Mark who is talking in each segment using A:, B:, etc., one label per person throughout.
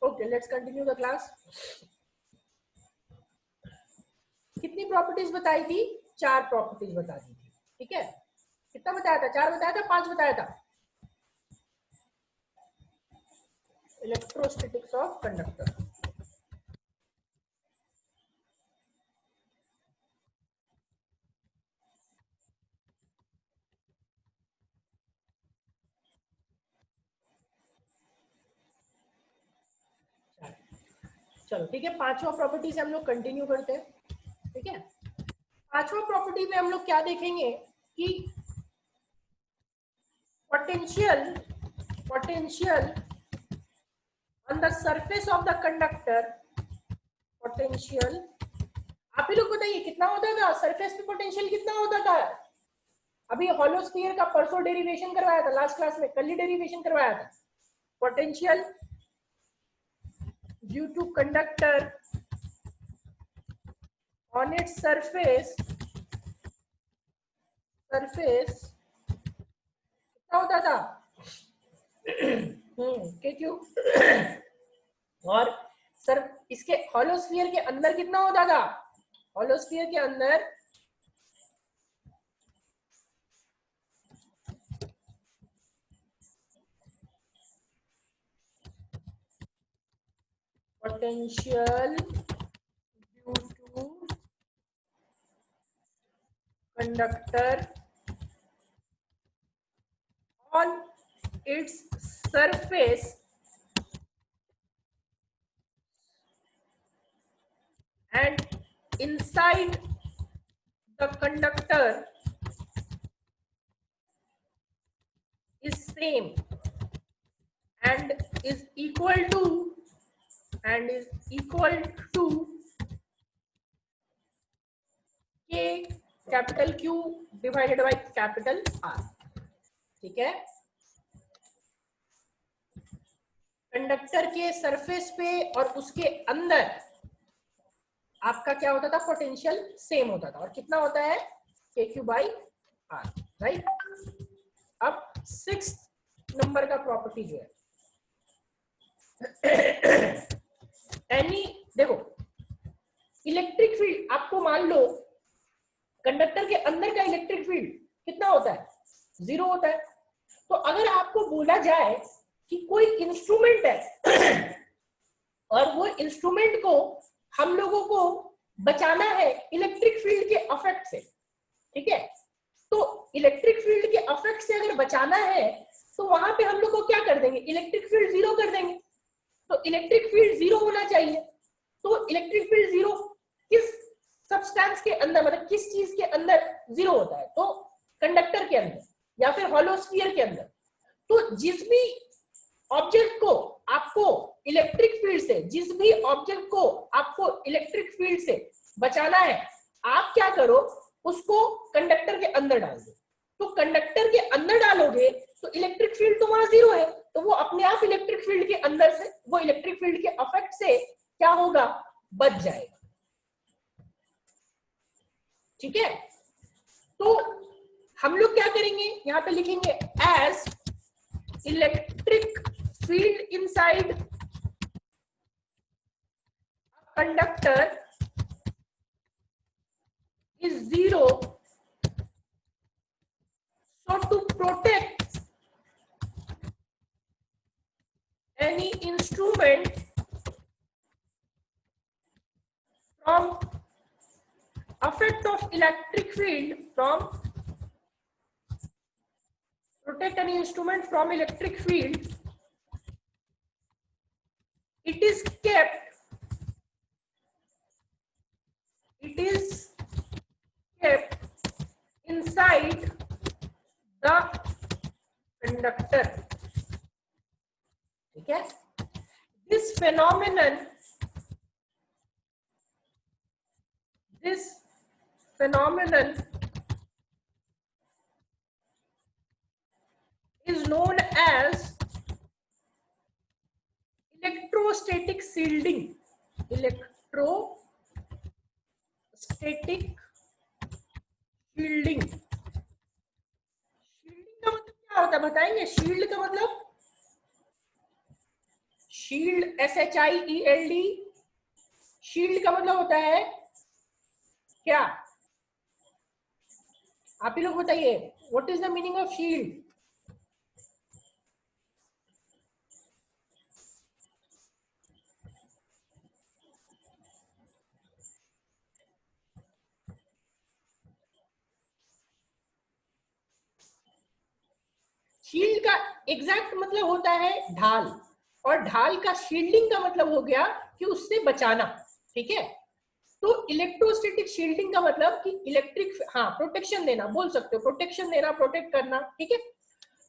A: Okay, let's continue the class. कितनी properties बताई थी? 4 प्रॉपर्टीज बता दी थी। ठीक है, कितना बताया था? 4 बताया था, 5 बताया था? Electrostatics of conductor. चलो ठीक है, 5वां प्रॉपर्टी से हम लोग कंटिन्यू करते हैं। ठीक है, 5वां प्रॉपर्टी में हम लोग क्या देखेंगे कि potential on the surface of the conductor. Potential, आप ही लोग बताइए कितना होता था सरफेस पे? पोटेंशियल कितना होता था? अभी हॉलो स्फीयर का परसों डेरिवेशन करवाया था, लास्ट क्लास में कल ही डेरिवेशन करवाया था। Potential due to conductor on its surface कितना होता था? के क्यू। और सर इसके हॉलोस्फीयर के अंदर कितना होता था? हॉलोस्फीयर के अंदर potential due to conductor on its surface and inside the conductor is same and is equal to K capital Q divided by capital R। ठीक है, कंडक्टर के सरफेस पे और उसके अंदर आपका क्या होता था? पोटेंशियल सेम होता था। और कितना होता है? KQ by R, right. अब 6 नंबर का प्रॉपर्टी जो है एनी, देखो इलेक्ट्रिक फील्ड, आपको मान लो कंडक्टर के अंदर का इलेक्ट्रिक फील्ड कितना होता है? 0 होता है। तो अगर आपको बोला जाए कि कोई इंस्ट्रूमेंट है और वो इंस्ट्रूमेंट को हम लोगों को बचाना है इलेक्ट्रिक फील्ड के अफेक्ट से, ठीक है, तो इलेक्ट्रिक फील्ड के अफेक्ट से अगर बचाना है तो वहां पे हम लोग को क्या कर देंगे? इलेक्ट्रिक फील्ड 0 कर देंगे। तो इलेक्ट्रिक फील्ड 0 होना चाहिए। तो इलेक्ट्रिक फील्ड 0 किस सब्सटेंस के अंदर, मतलब किस चीज के अंदर 0 होता है? तो कंडक्टर के अंदर या फिर हॉलो स्फीयर के अंदर। तो जिस भी ऑब्जेक्ट को आपको इलेक्ट्रिक फील्ड से, जिस भी ऑब्जेक्ट को आपको इलेक्ट्रिक फील्ड से बचाना है, आप क्या करो? उसको कंडक्टर के अंदर डाल दो। तो कंडक्टर के अंदर डालोगे तो इलेक्ट्रिक फील्ड तो वहां 0 है, तो वो अपने आप इलेक्ट्रिक फील्ड के अंदर से, वो इलेक्ट्रिक फील्ड के अफेक्ट से क्या होगा? बच जाएगा। ठीक है, तो हम लोग क्या करेंगे? यहां पे लिखेंगे as electric field inside conductor is 0, so to protect any instrument from effect of electric field, protect any instrument from electric field, it is kept inside the conductor। ठीक है, this phenomenon is known as electrostatic shielding। electrostatic shielding। Shielding का मतलब क्या होता है बताएंगे? Shield का मतलब, शील्ड, SHIELD, शील्ड का मतलब होता है क्या? आप ही लोग बताइए, what is the meaning of shield? Shield का एग्जैक्ट मतलब होता है ढाल, और ढाल का शील्डिंग का मतलब हो गया कि उससे बचाना। ठीक है, तो इलेक्ट्रोस्टैटिक शील्डिंग का मतलब कि इलेक्ट्रिक, हाँ, प्रोटेक्शन देना बोल सकते हो, प्रोटेक्शन देना, प्रोटेक्ट करना। ठीक है,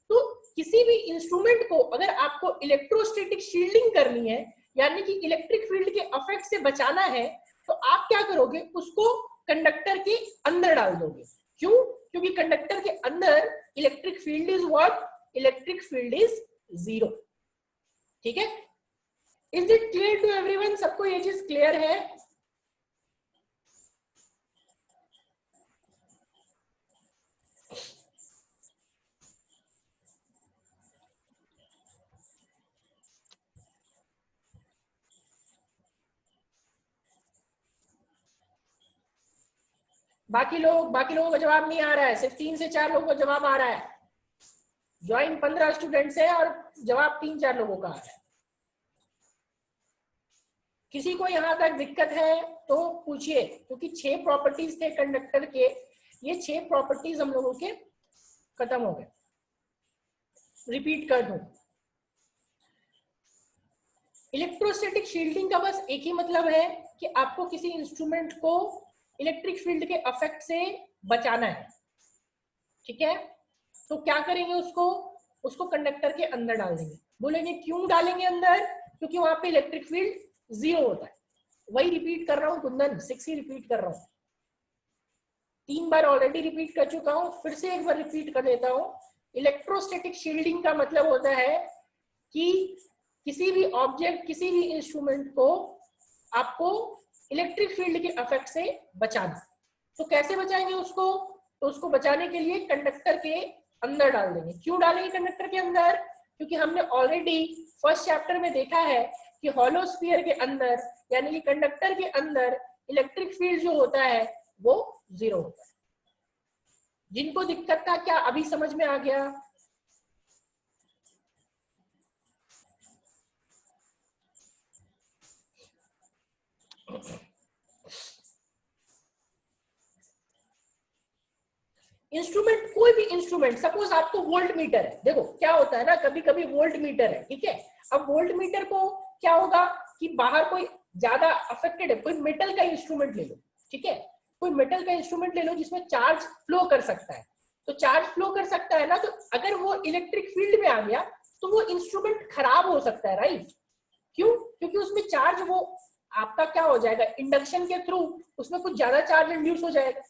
A: तो किसी भी इंस्ट्रूमेंट को अगर आपको इलेक्ट्रोस्टैटिक शील्डिंग करनी है, यानी कि इलेक्ट्रिक फील्ड के इफेक्ट से बचाना है, तो आप क्या करोगे, उसको कंडक्टर के अंदर डाल दोगे। क्यों? क्योंकि कंडक्टर के अंदर electric field is what? Electric field is zero. ठीक है, is it clear to everyone? सबको ये चीज क्लियर है? बाकी लोगों का जवाब नहीं आ रहा है, सिर्फ 3 से 4 लोगों का जवाब आ रहा है। ज्वाइन 15 स्टूडेंट्स है और जवाब 3-4 लोगों का आ रहा है। किसी को यहां तक दिक्कत है तो पूछिए, क्योंकि 6 प्रॉपर्टीज थे कंडक्टर के, ये 6 प्रॉपर्टीज हम लोगों के खत्म हो गए। रिपीट कर दूं, इलेक्ट्रोस्टैटिक शील्डिंग का बस एक ही मतलब है कि आपको किसी इंस्ट्रूमेंट को इलेक्ट्रिक फील्ड के इफेक्ट से बचाना है। ठीक है, तो क्या करेंगे, उसको कंडक्टर के अंदर डाल देंगे। बोलेंगे क्यों डालेंगे अंदर? क्योंकि वहां पे इलेक्ट्रिक फील्ड जीरो होता है। वही रिपीट कर रहा हूँ कुंदन, 6 ही रिपीट कर रहा हूँ, 3 बार ऑलरेडी रिपीट कर चुका हूँ, फिर से एक बार रिपीट कर देता हूँ। इलेक्ट्रोस्टैटिक शील्डिंग का मतलब होता है कि किसी भी ऑब्जेक्ट, किसी भी इंस्ट्रूमेंट को आपको इलेक्ट्रिक फील्ड के इफेक्ट से बचाना। तो कैसे बचाएंगे उसको? तो उसको बचाने के लिए कंडक्टर के अंदर डाल देंगे। क्यों डालेंगे कंडक्टर के अंदर? क्योंकि हमने ऑलरेडी फर्स्ट चैप्टर में देखा है कि हॉलो स्फीयर के अंदर, यानी कि कंडक्टर के अंदर, इलेक्ट्रिक फील्ड जो होता है वो जीरो होता है। जिनको दिक्कत था, क्या अभी समझ में आ गया? इंस्ट्रूमेंट, कोई भी इंस्ट्रूमेंट, सपोज आपको वोल्ट मीटर है, देखो क्या होता है ना, कभी कभी वोल्ट मीटर है, ठीक है, अब वोल्ट मीटर को क्या होगा कि बाहर कोई ज्यादा अफेक्टेड है, कोई मेटल का इंस्ट्रूमेंट ले लो, ठीक है, कोई मेटल का इंस्ट्रूमेंट ले लो जिसमें चार्ज फ्लो कर सकता है, तो चार्ज फ्लो कर सकता है ना, तो अगर वो इलेक्ट्रिक फील्ड में आ गया तो वो इंस्ट्रूमेंट खराब हो सकता है, राइट? क्यों? क्योंकि उसमें चार्ज, वो आपका क्या हो जाएगा, इंडक्शन के थ्रू उसमें कुछ ज्यादा चार्ज इंड्यूस हो जाएगा।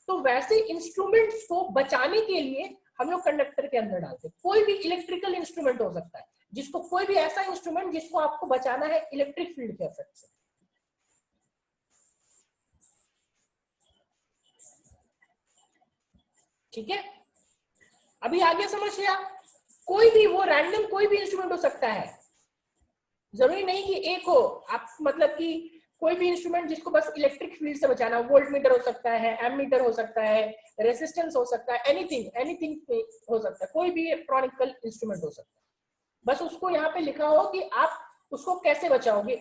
A: तो वैसे इंस्ट्रूमेंट्स को बचाने के लिए हम लोग कंडक्टर के अंदर डालते हैं। कोई भी इलेक्ट्रिकल इंस्ट्रूमेंट हो सकता है, जिसको, कोई भी ऐसा इंस्ट्रूमेंट जिसको आपको बचाना है इलेक्ट्रिक फील्ड के इफेक्ट से। ठीक है, अभी आगे समझ लिया? कोई भी, वो रैंडम कोई भी इंस्ट्रूमेंट हो सकता है, जरूरी नहीं कि एक हो। आप मतलब कि कोई भी इंस्ट्रूमेंट जिसको बस इलेक्ट्रिक फील्ड से बचाना, वोल्ट मीटर हो सकता है, एम मीटर हो सकता है, रेसिस्टेंस हो सकता है, एनीथिंग एनीथिंग हो सकता है, कोई भी इलेक्ट्रॉनिकल इंस्ट्रूमेंट हो सकता है। बस उसको यहाँ पे लिखा हो कि आप उसको कैसे बचाओगे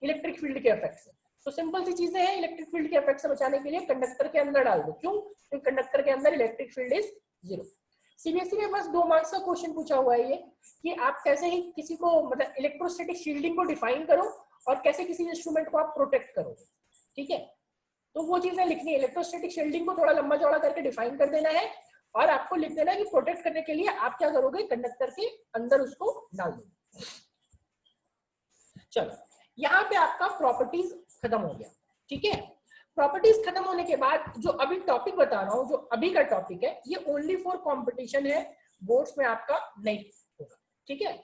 A: इलेक्ट्रिक फील्ड के इफेक्ट से। तो सिंपल सी चीजें हैं, इलेक्ट्रिक फील्ड के इफेक्ट से बचाने के लिए कंडक्टर के अंदर डाल दो। क्यों? क्योंकि कंडक्टर के अंदर electric field is zero. CBSE में बस 2 मार्क्स का क्वेश्चन पूछा हुआ है ये, कि आप कैसे ही किसी को, मतलब इलेक्ट्रोस्टैटिक शील्डिंग को डिफाइन करो और कैसे किसी इंस्ट्रूमेंट को आप प्रोटेक्ट करोगे। ठीक है, तो वो चीजें लिखनी है। इलेक्ट्रोस्टैटिक शील्डिंग को थोड़ा लंबा चौड़ा करके डिफाइन कर देना है, और आपको लिख देना है कि प्रोटेक्ट करने के लिए आप क्या करोगे, कंडक्टर के अंदर उसको डाल दोगे। चलो, यहाँ पे आपका प्रॉपर्टीज खत्म हो गया। ठीक है, प्रॉपर्टीज खत्म होने के बाद जो अभी टॉपिक बता रहा हूँ, जो अभी का टॉपिक है, ये ओनली फॉर कंपटीशन है, बोर्ड्स में आपका नहीं होगा। ठीक है,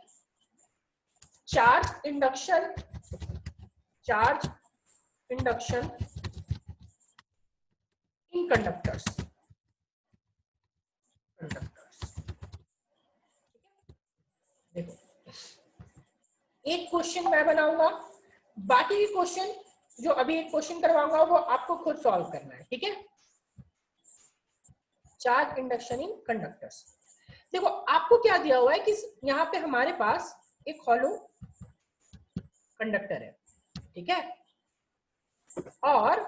A: चार्ज इंडक्शन, चार्ज इंडक्शन इन कंडक्टर्स, कंडक्टर्स। देखो, एक क्वेश्चन मैं बनाऊंगा, बाकी के क्वेश्चन जो अभी एक क्वेश्चन करवाऊंगा वो आपको खुद सॉल्व करना है, ठीक है। चार्ज इंडक्शन इन कंडक्टर्स। देखो आपको क्या दिया हुआ है कि यहाँ पे हमारे पास एक हॉलो कंडक्टर है, ठीक है, और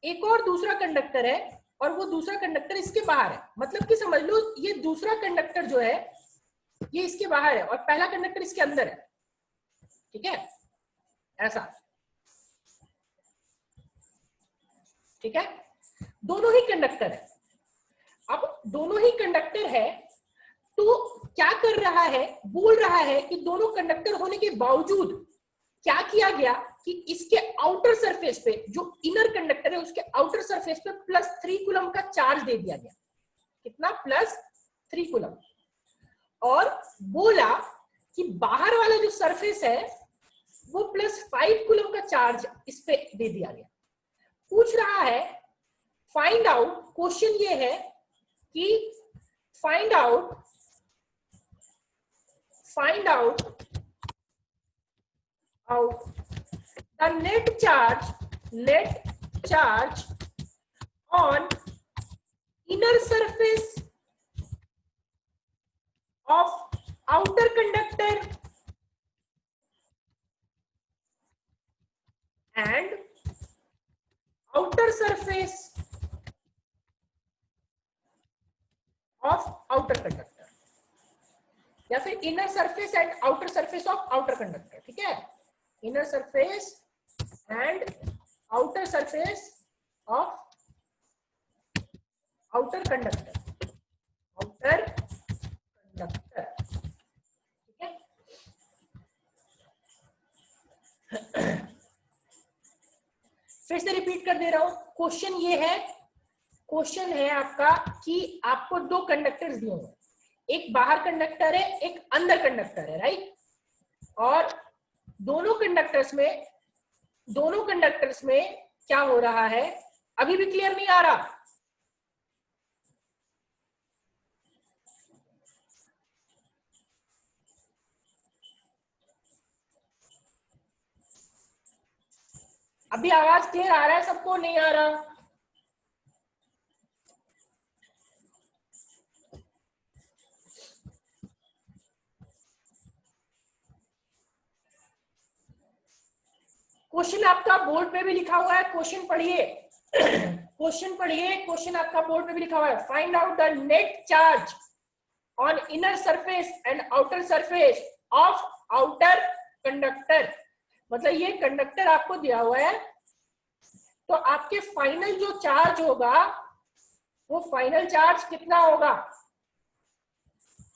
A: एक और दूसरा कंडक्टर है, और वो दूसरा कंडक्टर इसके बाहर है। मतलब कि समझ लो ये दूसरा कंडक्टर जो है ये इसके बाहर है और पहला कंडक्टर इसके अंदर है, ठीक है, ऐसा, ठीक है। दोनों ही कंडक्टर है। अब दोनों ही कंडक्टर है तो क्या कर रहा है, बोल रहा है कि दोनों कंडक्टर होने के बावजूद क्या किया गया कि इसके आउटर सरफेस पे, जो इनर कंडक्टर है उसके आउटर सरफेस पे +3 कूलम का चार्ज दे दिया गया। कितना? +3 कूलम। और बोला कि बाहर वाला जो सरफेस है वो +5 कूलम का चार्ज इस पे दे दिया गया। पूछ रहा है फाइंड आउट, क्वेश्चन ये है कि find out the net charge on inner surface of outer conductor and outer surface of outer conductor, या फिर inner surface and outer surface of outer conductor, ठीक है। Inner surface and outer surface of outer conductor, ठीक है। फिर से repeat कर दे रहा हूं, क्वेश्चन ये है, क्वेश्चन है आपका कि आपको दो कंडक्टर्स दिए हुए, एक बाहर कंडक्टर है एक अंदर कंडक्टर है, राइट। और दोनों कंडक्टर्स में क्या हो रहा है, अभी भी क्लियर नहीं आ रहा? अभी आवाज क्लियर आ रहा है सबको, नहीं आ रहा? क्वेश्चन आपका बोर्ड पे भी लिखा हुआ है, क्वेश्चन पढ़िए। क्वेश्चन आपका बोर्ड पे भी लिखा हुआ है। Find out the net charge on inner surface and outer surface of outer conductor. मतलब ये कंडक्टर आपको दिया हुआ है, तो आपके फाइनल जो चार्ज होगा वो फाइनल चार्ज कितना होगा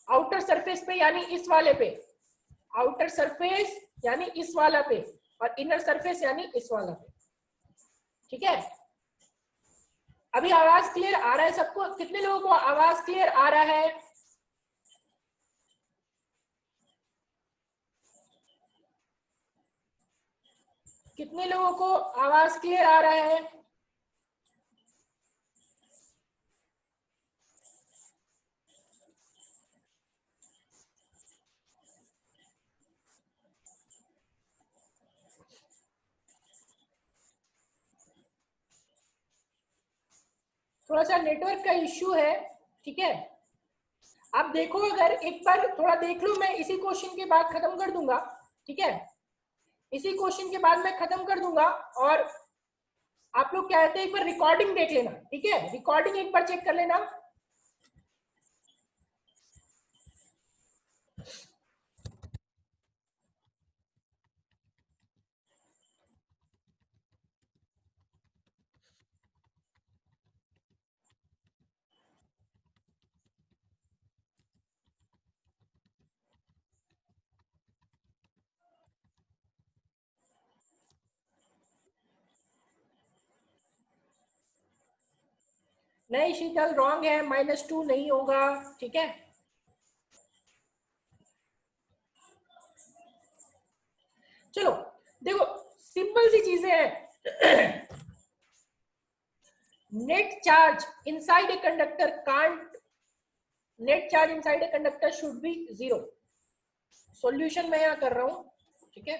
A: आउटर सरफेस पे, यानी इस वाले पे, आउटर सरफेस यानी इस वाला पे, और इनर सरफेस यानी इस वाला पे, ठीक है। अभी आवाज क्लियर आ रहा है सबको? कितने लोगों को आवाज क्लियर आ रहा है? कितने लोगों को आवाज क्लियर आ रहा है? थोड़ा सा नेटवर्क का इश्यू है, ठीक है। आप देखो, अगर एक बार थोड़ा देख लो, मैं इसी क्वेश्चन के बाद खत्म कर दूंगा, ठीक है। इसी क्वेश्चन के बाद मैं खत्म कर दूंगा, और आप लोग क्या कहते हैं, एक बार रिकॉर्डिंग देख लेना, ठीक है। रिकॉर्डिंग एक बार चेक कर लेना। नहीं शीतल, रॉन्ग है, -2 नहीं होगा, ठीक है। चलो देखो, सिंपल सी चीजें हैं। Net charge inside a conductor can't, net charge inside a conductor should be 0। Solution मैं यहां कर रहा हूं, ठीक है।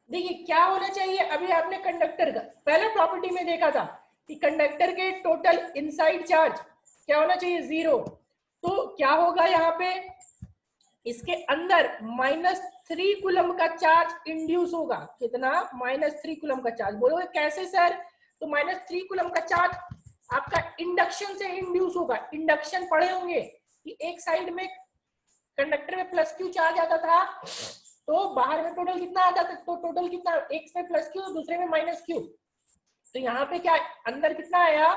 A: देखिए क्या होना चाहिए, अभी आपने कंडक्टर का पहला प्रॉपर्टी में देखा था कि कंडक्टर के टोटल इनसाइड चार्ज क्या होना चाहिए, 0। तो क्या होगा यहाँ पे, इसके अंदर -3 कूलम का चार्ज इंड्यूस होगा। कितना? -3 कूलम का चार्ज। बोलोगे कैसे सर? तो -3 कूलम का चार्ज आपका इंडक्शन से इंड्यूस होगा। इंडक्शन पढ़े होंगे कि एक साइड में कंडक्टर में +Q चार्ज आता था, तो बाहर में टोटल कितना आता था, तो टोटल कितना, एक में +Q दूसरे में -Q। तो यहाँ पे क्या अंदर कितना आया,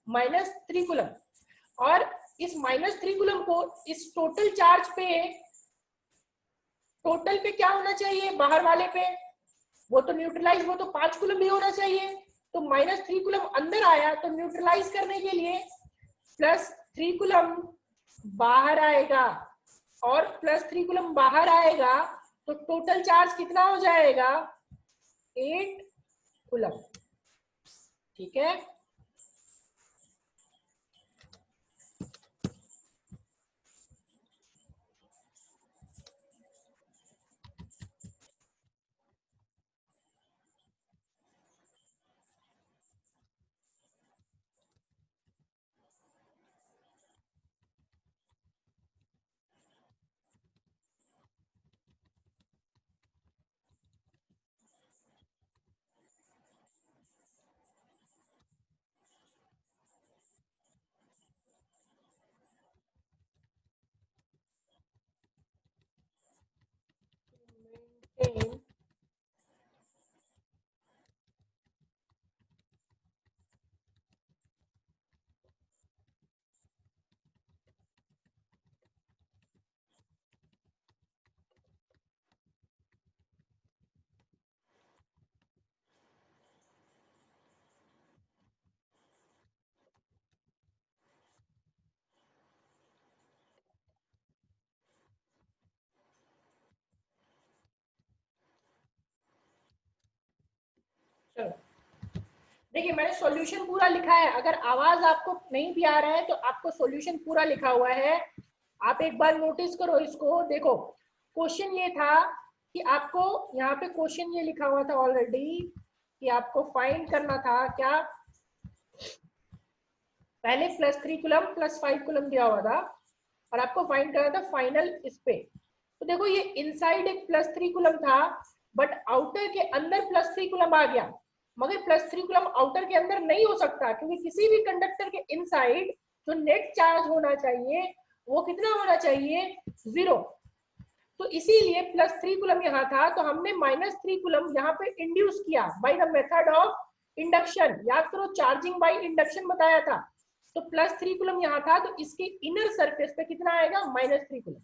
A: -3 कूलम। और इस -3 कूलम को इस टोटल चार्ज पे, टोटल पे क्या होना चाहिए, बाहर वाले पे, वो तो न्यूट्रलाइज, वो तो 5 कूलम भी होना चाहिए। तो -3 कूलम अंदर आया, तो न्यूट्रलाइज करने के लिए +3 कूलम बाहर आएगा, और +3 कूलम बाहर आएगा, तो टोटल चार्ज कितना हो जाएगा, 8 कूलम। ठीक है। चलो देखिए, मैंने सॉल्यूशन पूरा लिखा है। अगर आवाज आपको नहीं भी आ रहा है तो आपको सॉल्यूशन पूरा लिखा हुआ है। आप एक बार नोटिस करो इसको। देखो क्वेश्चन ये था कि आपको यहाँ पे क्वेश्चन ये लिखा हुआ था ऑलरेडी कि आपको फाइंड करना था क्या, पहले +3 कूलम +5 कूलम दिया हुआ था और आपको फाइंड करना था फाइनल इस पे। तो देखो ये इनसाइड एक +3 कूलम था, बट आउटर के अंदर +3 कूलम आ गया। मगर +3 कूलम आउटर के अंदर नहीं हो सकता, क्योंकि किसी भी कंडक्टर के इनसाइड जो नेट चार्ज होना चाहिए वो कितना होना चाहिए, 0। तो इसीलिए +3 कूलम यहाँ था, तो हमने -3 कूलम यहाँ पे इंड्यूस किया bye the method of induction. याद करो चार्जिंग बाय इंडक्शन बताया था। तो +3 कूलम यहाँ था, तो इसके इनर सरफेस पे कितना आएगा, -3 कूलम।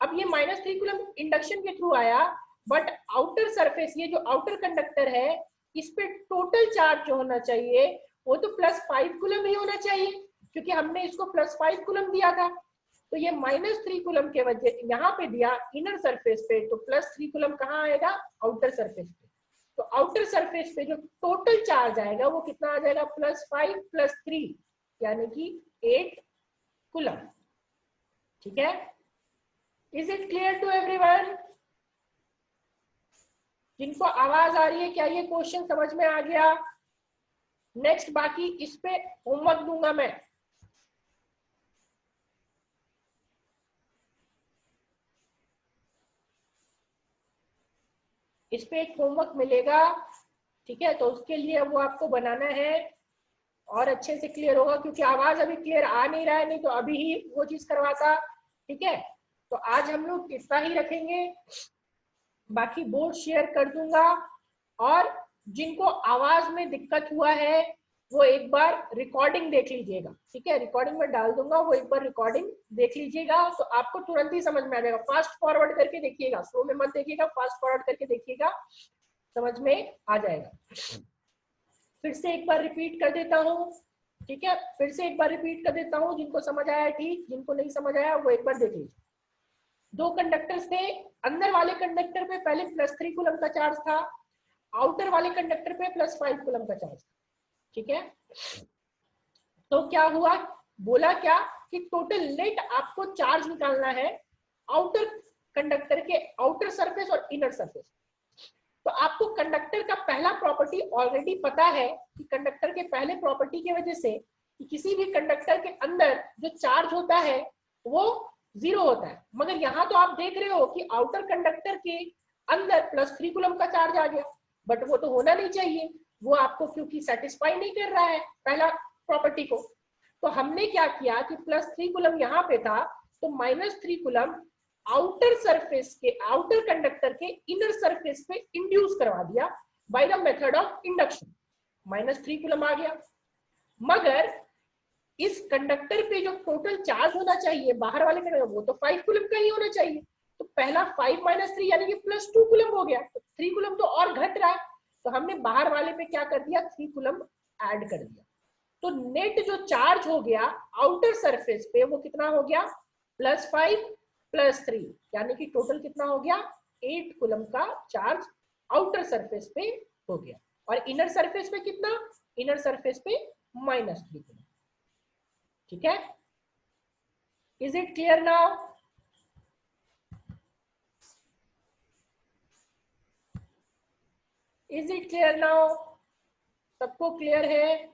A: अब ये -3 कूलम इंडक्शन के थ्रू आया, बट आउटर सरफेस, ये जो आउटर कंडक्टर है, इस पे टोटल चार्ज जो होना चाहिए वो तो +5 कूलम ही होना चाहिए, क्योंकि हमने इसको +5 कूलम दिया था। तो ये -3 कूलम के वजह यहाँ पे दिया इनर सरफेस पे, तो +3 कूलम कहाँ आएगा, आउटर सरफेस पे। तो आउटर सरफेस पे जो टोटल चार्ज आएगा वो कितना आ जाएगा, +5 + 3 यानी कि 8 कूलम। ठीक है। Is it clear to everyone? जिनको आवाज आ रही है, क्या ये क्वेश्चन समझ में आ गया? नेक्स्ट बाकी इस पे होमवर्क दूंगा मैं। इस पे एक होमवर्क मिलेगा, ठीक है, तो उसके लिए वो आपको बनाना है और अच्छे से क्लियर होगा, क्योंकि आवाज अभी क्लियर आ नहीं रहा है, नहीं तो अभी ही वो चीज करवाता। ठीक है, तो आज हम लोग इतना ही रखेंगे, बाकी बोर्ड शेयर कर दूंगा। और जिनको आवाज में दिक्कत हुआ है वो एक बार रिकॉर्डिंग देख लीजिएगा, ठीक है, रिकॉर्डिंग में डाल दूंगा, वो एक बार रिकॉर्डिंग देख लीजिएगा तो आपको तुरंत ही समझ में आ जाएगा। फास्ट फॉरवर्ड करके देखिएगा, स्लो में मत देखिएगा, फास्ट फॉरवर्ड करके देखिएगा, समझ में आ जाएगा। फिर से एक बार रिपीट कर देता हूँ, ठीक है, फिर से एक बार रिपीट कर देता हूँ, जिनको समझ आया ठीक, जिनको नहीं समझ आया वो एक बार देख लीजिए। दो कंडक्टर्स थे, अंदर वाले कंडक्टर पे पहले +3 कूलम का चार्ज था, आउटर वाले कंडक्टर पे +5 कूलम का चार्ज, ठीक है। तो क्या हुआ, बोला क्या कि टोटल नेट आपको चार्ज निकालना है आउटर कंडक्टर के आउटर सरफेस और इनर सरफेस। तो आपको कंडक्टर का पहला प्रॉपर्टी ऑलरेडी पता है कि कंडक्टर के पहले प्रॉपर्टी की वजह से कि किसी भी कंडक्टर के अंदर जो चार्ज होता है वो 0 होता है, मगर यहाँ तो आप देख रहे हो कि आउटर कंडक्टर के अंदर +3 कूलम का चार्ज आ गया, बट वो तो होना नहीं चाहिए, वो आपको क्योंकि सेटिस्फाई नहीं कर रहा है पहला प्रॉपर्टी को। तो हमने क्या किया कि +3 कूलम यहाँ पे था तो -3 कूलम आउटर सरफेस के आउटर कंडक्टर के इनर सरफेस पे इंड्यूस करवा दिया by the method of induction, -3 coulomb आ गया। मगर इस कंडक्टर पे जो टोटल चार्ज होना चाहिए बाहर वाले कंडक्टर वो तो 5 कूलम का ही होना चाहिए, तो पहला 5 - 3 यानी कि +2 कूलम हो गया, तो 3 कूलम तो और घट रहा है, तो हमने बाहर वाले पे क्या कर दिया 3 कूलम ऐड कर दिया। तो नेट जो चार्ज हो गया आउटर सरफेस पे वो कितना हो गया +5 +3 यानी कि टोटल कितना हो गया 8 कूलम का चार्ज आउटर सरफेस पे हो गया। और इनर सरफेस पे कितना, इनर सरफेस पे -3 कूलम, ठीक है। Is it clear now? Is it clear now? सबको क्लियर है?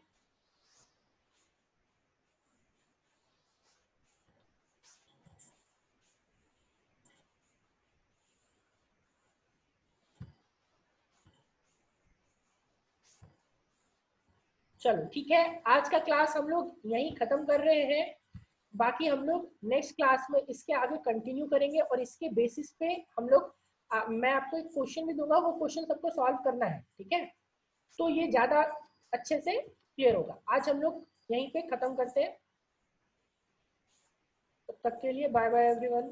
A: चलो ठीक है, आज का क्लास हम लोग यहीं खत्म कर रहे हैं, बाकी हम लोग नेक्स्ट क्लास में इसके आगे कंटिन्यू करेंगे और इसके बेसिस पे हम लोग मैं आपको एक क्वेश्चन भी दूंगा, वो क्वेश्चन सबको सॉल्व करना है, ठीक है, तो ये ज्यादा अच्छे से क्लियर होगा। आज हम लोग यहीं पे खत्म करते हैं, तब तक के लिए बाय बाय एवरीवन।